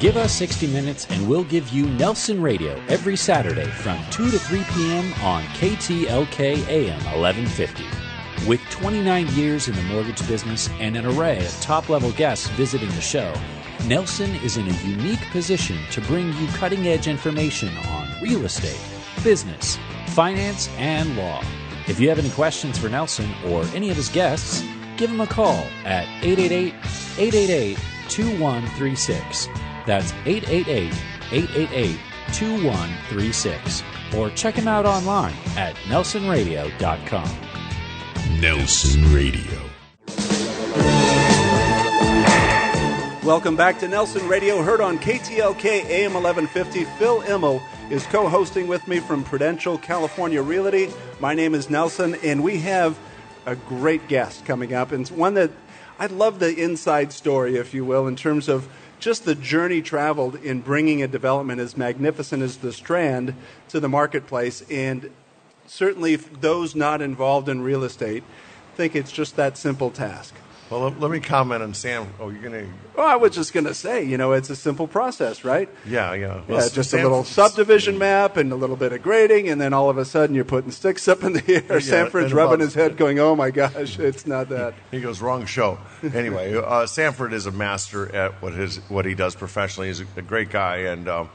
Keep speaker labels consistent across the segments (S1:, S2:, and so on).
S1: Give us 60 minutes and we'll give you Nelson Radio every Saturday from 2 to 3 p.m. on KTLK AM 1150. With 29 years in the mortgage business and an array of top-level guests visiting the show, Nelson is in a unique position to bring you cutting-edge information on real estate, business, finance, and law. If you have any questions for Nelson or any of his guests, give him a call at 888-888-2136. That's 888-888-2136. Or check him out online at nelsonradio.com.
S2: Nelson Radio.
S3: Welcome back to Nelson Radio, heard on KTLK AM 1150. Phil Immel is co-hosting with me from Prudential California Realty. My name is Nelson, and we have a great guest coming up, and one that I love the inside story, if you will, in terms of just the journey traveled in bringing a development as magnificent as the Strand to the marketplace. And certainly those not involved in real estate think it's just that simple task.
S4: Well, let me comment on Sam. Oh, you're going to...
S3: Well, I was just going to say, it's a simple process, right?
S4: Yeah.
S3: Well, just a little subdivision map and a little bit of grading, and then all of a sudden you're putting sticks up in the air. Sanford's rubbing his head going, oh my gosh, it's not that.
S4: He goes, wrong show. Anyway, Sanford is a master at what he does professionally. He's a great guy, and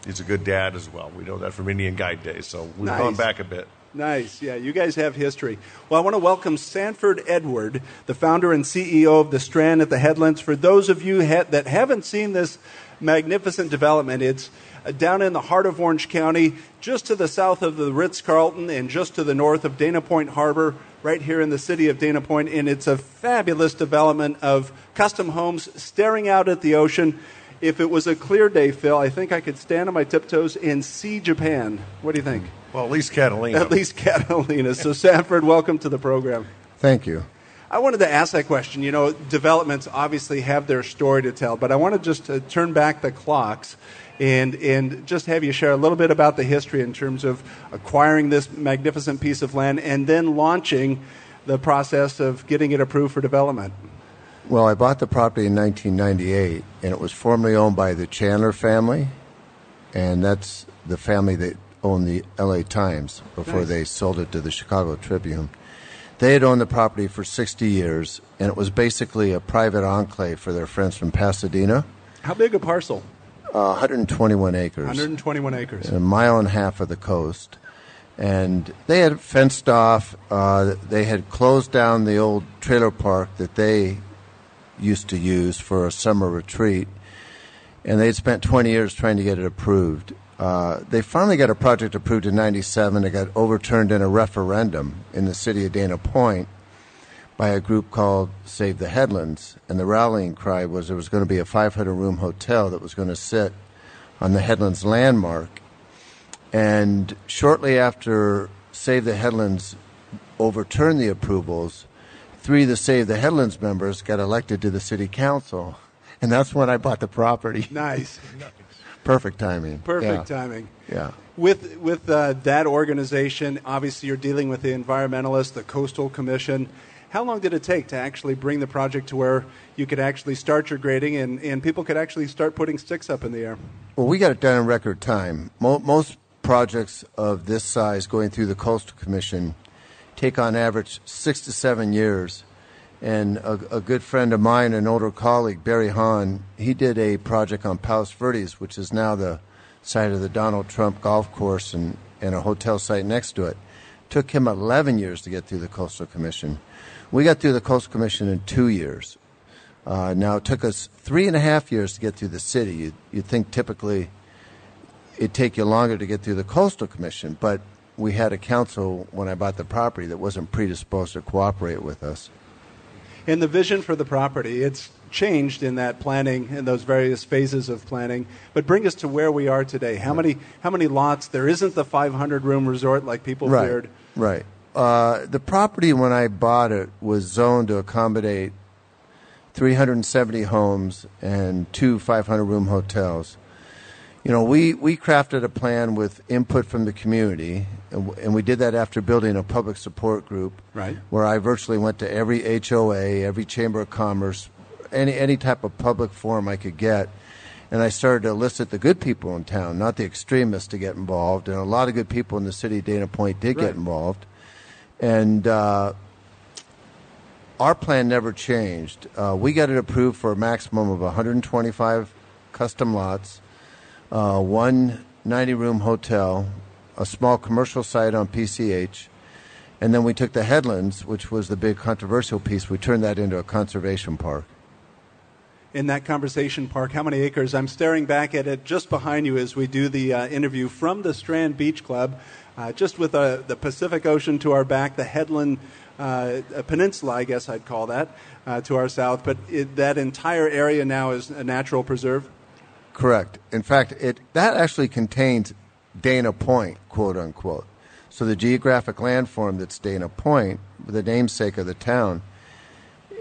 S4: he's a good dad as well. We know that from Indian Guide days, so we've gone back a bit.
S3: Nice. Yeah, you guys have history. Well, I want to welcome Sanford Edward, the founder and CEO of the Strand at the Headlands. For those of you that haven't seen this magnificent development, it's down in the heart of Orange County, just to the south of the Ritz-Carlton and just to the north of Dana Point Harbor, right here in the city of Dana Point. And it's a fabulous development of custom homes staring out at the ocean. If it was a clear day, Phil, I think I could stand on my tiptoes and see Japan. What do you think?
S4: Well, at least Catalina.
S3: At least Catalina. So, Sanford, welcome to the program.
S5: Thank you.
S3: I wanted to ask that question. Developments obviously have their story to tell, but I want to just turn back the clocks and just have you share a little bit about the history in terms of acquiring this magnificent piece of land and then launching the process of getting it approved for development.
S5: Well, I bought the property in 1998, and it was formerly owned by the Chandler family, and that's the family that owned the LA Times before they sold it to the Chicago Tribune. They had owned the property for 60 years, and it was basically a private enclave for their friends from Pasadena.
S3: How big a parcel?
S5: 121 acres.
S3: 121 acres.
S5: A mile and a half of the coast. And they had fenced off. They had closed down the old trailer park that they used to use for a summer retreat, and they'd spent 20 years trying to get it approved. They finally got a project approved in 97. It got overturned in a referendum in the city of Dana Point by a group called Save the Headlands, and the rallying cry was there was going to be a 500-room hotel that was going to sit on the Headlands landmark. And shortly after Save the Headlands overturned the approvals, 3 of the Save the Headlands members got elected to the city council, and that's when I bought the property.
S3: Nice.
S5: Perfect timing.
S3: Perfect timing.
S5: Yeah.
S3: With that organization, obviously you're dealing with the environmentalists, the Coastal Commission. How long did it take to actually bring the project to where you could actually start your grading and people could actually start putting sticks up in the air?
S5: Well, we got it done in record time. Most projects of this size going through the Coastal Commission take on average 6 to 7 years. And a good friend of mine, an older colleague, Barry Hahn, he did a project on Palos Verdes, which is now the site of the Donald Trump golf course and a hotel site next to it. Took him 11 years to get through the Coastal Commission. We got through the Coastal Commission in 2 years. Now, it took us 3.5 years to get through the city. You'd think typically it'd take you longer to get through the Coastal Commission, but we had a council when I bought the property that wasn't predisposed to cooperate with us.
S3: And the vision for the property, it's changed in that planning, in those various phases of planning. But bring us to where we are today. How many lots? There isn't the 500-room resort like people feared.
S5: Right. The property, when I bought it, was zoned to accommodate 370 homes and 2 500-room hotels. We crafted a plan with input from the community, and we did that after building a public support group,
S3: right,
S5: where I virtually went to every HOA, every Chamber of Commerce, any type of public forum I could get, And I started to elicit the good people in town, not the extremists, to get involved. And a lot of good people in the city of Dana Point did get involved. And our plan never changed. We got it approved for a maximum of 125 custom lots, one 90-room hotel, a small commercial site on PCH, and then we took the Headlands, which was the big controversial piece. We turned that into a conservation park.
S3: In that conversation park, how many acres? I'm staring back at it just behind you as we do the interview from the Strand Beach Club, just with the Pacific Ocean to our back, the Headland Peninsula, I guess I'd call that, to our south. But that entire area now is a natural preserve?
S5: Correct. In fact, that actually contains Dana Point, quote unquote. So the geographic landform that's Dana Point, the namesake of the town,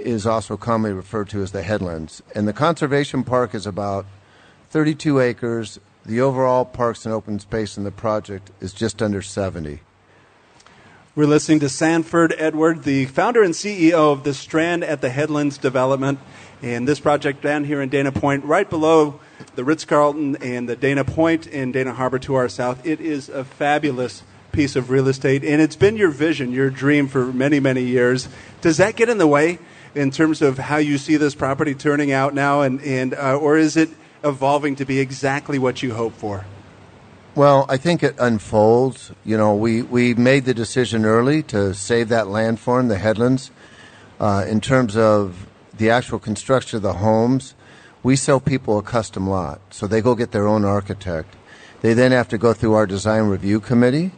S5: is also commonly referred to as the Headlands. And the conservation park is about 32 acres. The overall parks and open space in the project is just under 70.
S3: We're listening to Sanford Edward, the founder and CEO of the Strand at the Headlands development. And this project down here in Dana Point, right below the Ritz-Carlton and the Dana Point in Dana Harbor to our south. It is a fabulous piece of real estate, and it's been your vision, your dream for many, many years. Does that get in the way in terms of how you see this property turning out now, or is it evolving to be exactly what you hope for?
S5: Well, I think it unfolds. You know, we made the decision early to save that landform, the Headlands. In terms of the actual construction of the homes, we sell people a custom lot, so they go get their own architect. They then have to go through our design review committee.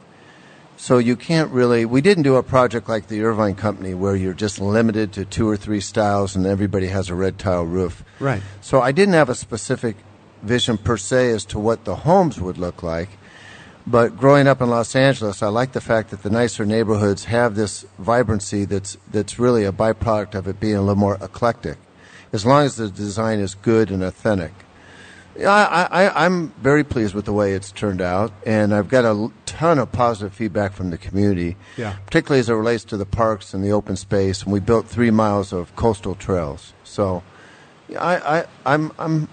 S5: So you can't really, we didn't do a project like the Irvine Company where you're just limited to 2 or 3 styles and everybody has a red tile roof.
S3: Right.
S5: So I didn't have a specific vision per se as to what the homes would look like. But growing up in Los Angeles, I like the fact that the nicer neighborhoods have this vibrancy that's really a byproduct of it being a little more eclectic, as long as the design is good and authentic. I'm very pleased with the way it's turned out, and I've got a ton of positive feedback from the community, particularly as it relates to the parks and the open space, and we built 3 miles of coastal trails. So I'm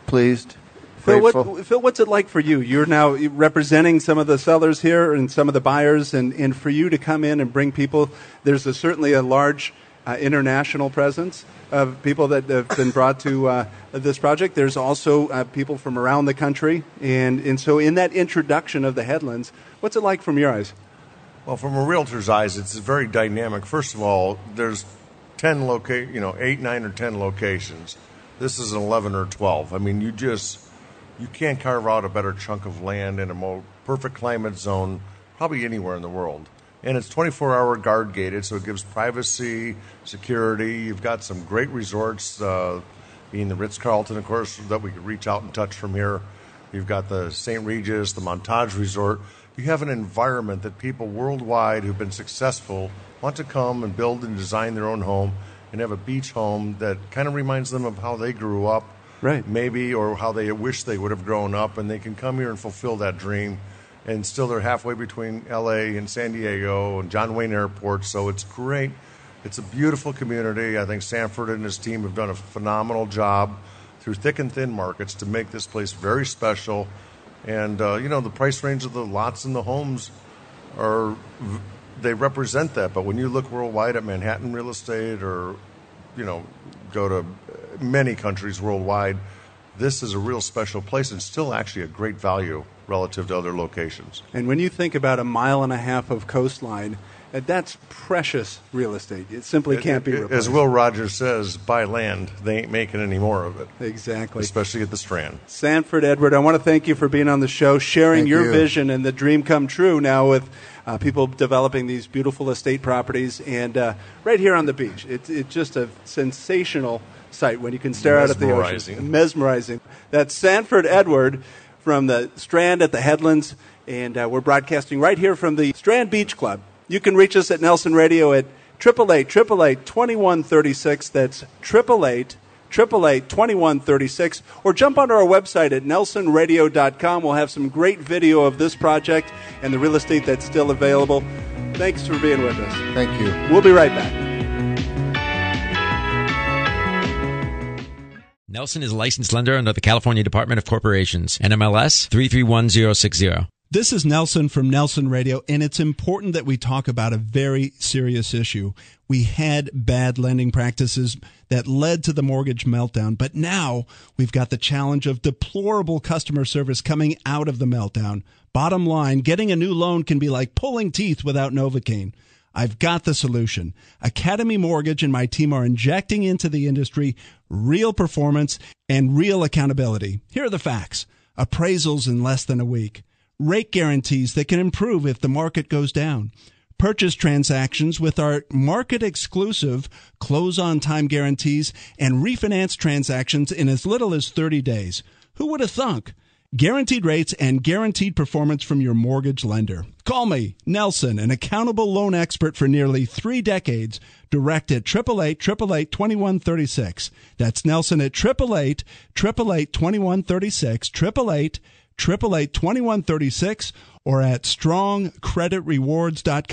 S5: pleased.
S3: Phil, what's it like for you? You're now representing some of the sellers here and some of the buyers, and for you to come in and bring people, there's certainly a large international presence of people that have been brought to this project. There's also people from around the country. And so in that introduction of the Headlands, what's it like from your eyes?
S4: Well, from a realtor's eyes, it's very dynamic. First of all, there's 8, 9, or 10 locations. This is 11 or 12. I mean, you can't carve out a better chunk of land in a more perfect climate zone probably anywhere in the world. And it's 24-hour guard gated, so it gives privacy, security. You've got some great resorts, being the Ritz-Carlton, of course, that we could reach out and touch from here. You've got the St. Regis, the Montage Resort. You have an environment that people worldwide who've been successful want to come and build and design their own home and have a beach home that kind of reminds them of how they grew up,
S3: right?
S4: Maybe, or how they wish they would have grown up, and they can come here and fulfill that dream. And still they're halfway between L.A. and San Diego and John Wayne Airport, so it's great. It's a beautiful community. I think Sanford and his team have done a phenomenal job through thick and thin markets to make this place very special. And, the price range of the lots and the homes they represent that. But when you look worldwide at Manhattan real estate or, go to many countries worldwide, this is a real special place and still actually a great value relative to other locations.
S3: And when you think about 1.5 miles of coastline, that's precious real estate. It simply can't be replaced.
S4: As Will Rogers says, buy land. They ain't making any more of it.
S3: Exactly.
S4: Especially at the Strand.
S3: Sanford Edward, I want to thank you for being on the show, sharing your vision and the dream come true now with people developing these beautiful estate properties and right here on the beach. It's just a sensational sight when you can stare out at the ocean. Mesmerizing. That's Sanford Edward from the Strand at the Headlands, and we're broadcasting right here from the Strand Beach Club. You can reach us at Nelson Radio at 888-888-2136. That's 888-888-2136. Or jump onto our website at nelsonradio.com. We'll have some great video of this project and the real estate that's still available. Thanks for being with us.
S5: Thank you.
S3: We'll be right back.
S6: Nelson is a licensed lender under the California Department of Corporations, NMLS 331060.
S3: This is Nelson from Nelson Radio, and it's important that we talk about a very serious issue. We had bad lending practices that led to the mortgage meltdown, but now we've got the challenge of deplorable customer service coming out of the meltdown. Bottom line, getting a new loan can be like pulling teeth without Novocaine. I've got the solution. Academy Mortgage and my team are injecting into the industry real performance and real accountability. Here are the facts. Appraisals in less than a week. Rate guarantees that can improve if the market goes down. Purchase transactions with our market-exclusive close-on-time guarantees and refinance transactions in as little as 30 days. Who would have thunk? Guaranteed rates and guaranteed performance from your mortgage lender. Call me, Nelson, an accountable loan expert for nearly 3 decades. Direct at 888-888-2136. That's Nelson at 888-888-2136. 888-888-2136 or at strongcreditrewards.com.